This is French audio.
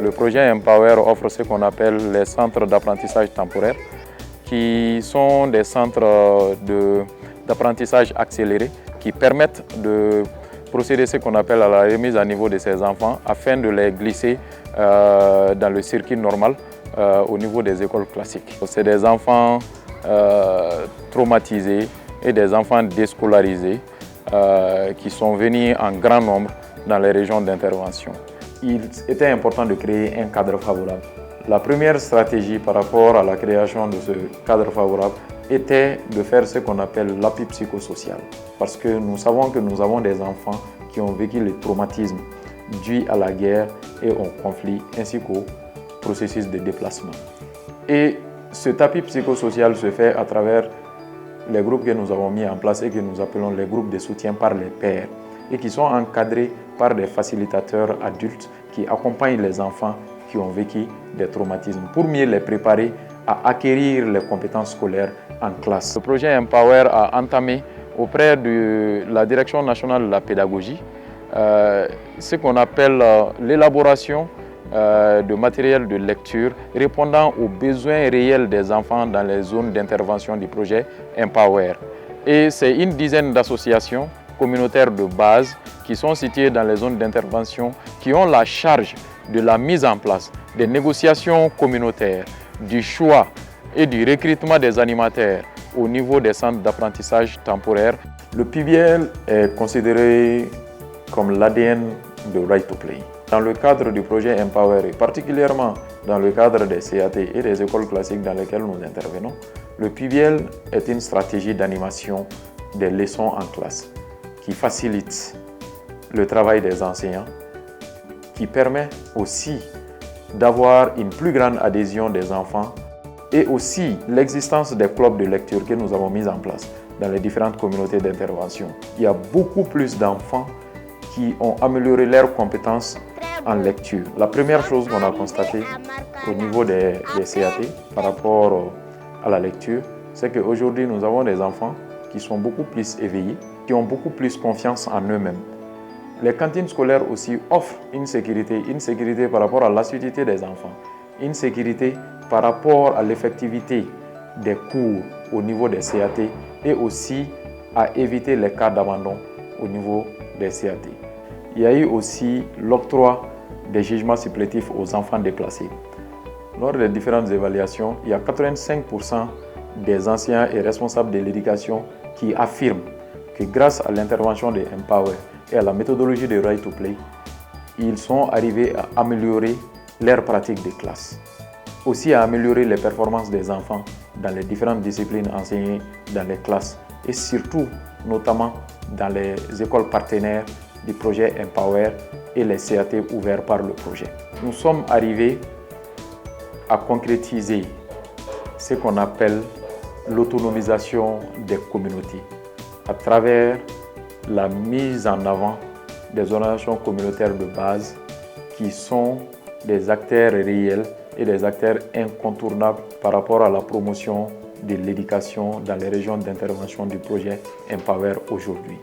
Le projet Empower offre ce qu'on appelle les centres d'apprentissage temporaire, qui sont des centres d'apprentissage accéléré qui permettent de procéder à ce qu'on appelle à la remise à niveau de ces enfants afin de les glisser dans le circuit normal au niveau des écoles classiques. C'est des enfants traumatisés et des enfants déscolarisés qui sont venus en grand nombre dans les régions d'intervention. Il était important de créer un cadre favorable. La première stratégie par rapport à la création de ce cadre favorable était de faire ce qu'on appelle l'appui psychosocial. Parce que nous savons que nous avons des enfants qui ont vécu les traumatismes dus à la guerre et au conflit, ainsi qu'au processus de déplacement. Et cet appui psychosocial se fait à travers les groupes que nous avons mis en place et que nous appelons les groupes de soutien par les pairs et qui sont encadrés par des facilitateurs adultes qui accompagnent les enfants qui ont vécu des traumatismes pour mieux les préparer à acquérir les compétences scolaires en classe. Le projet Empower a entamé auprès de la Direction nationale de la pédagogie ce qu'on appelle l'élaboration de matériel de lecture répondant aux besoins réels des enfants dans les zones d'intervention du projet Empower. Et c'est une dizaine d'associations communautaires de base qui sont situées dans les zones d'intervention qui ont la charge de la mise en place des négociations communautaires, du choix et du recrutement des animateurs au niveau des centres d'apprentissage temporaire. Le PBL est considéré comme l'ADN de Right to Play. Dans le cadre du projet Empower, et particulièrement dans le cadre des CAT et des écoles classiques dans lesquelles nous intervenons, le PBL est une stratégie d'animation des leçons en classe qui facilite le travail des enseignants, qui permet aussi d'avoir une plus grande adhésion des enfants et aussi l'existence des clubs de lecture que nous avons mis en place dans les différentes communautés d'intervention. Il y a beaucoup plus d'enfants qui ont amélioré leurs compétences en lecture. La première chose qu'on a constatée au niveau des CAT par rapport à la lecture, c'est qu'aujourd'hui nous avons des enfants qui sont beaucoup plus éveillés, qui ont beaucoup plus confiance en eux-mêmes. Les cantines scolaires aussi offrent une sécurité par rapport à l'assiduité des enfants, une sécurité par rapport à l'effectivité des cours au niveau des CAT et aussi à éviter les cas d'abandon au niveau des CAT. Il y a eu aussi l'octroi des jugements supplétifs aux enfants déplacés. Lors des différentes évaluations, il y a 85% des enseignants et responsables de l'éducation qui affirment que grâce à l'intervention de Empower et à la méthodologie de Right to Play, ils sont arrivés à améliorer leurs pratiques de classe. Aussi à améliorer les performances des enfants dans les différentes disciplines enseignées dans les classes et surtout, notamment dans les écoles partenaires du projet Empower et les CAT ouverts par le projet. Nous sommes arrivés à concrétiser ce qu'on appelle l'autonomisation des communautés à travers la mise en avant des organisations communautaires de base qui sont des acteurs réels et des acteurs incontournables par rapport à la promotion de l'éducation dans les régions d'intervention du projet Empower aujourd'hui.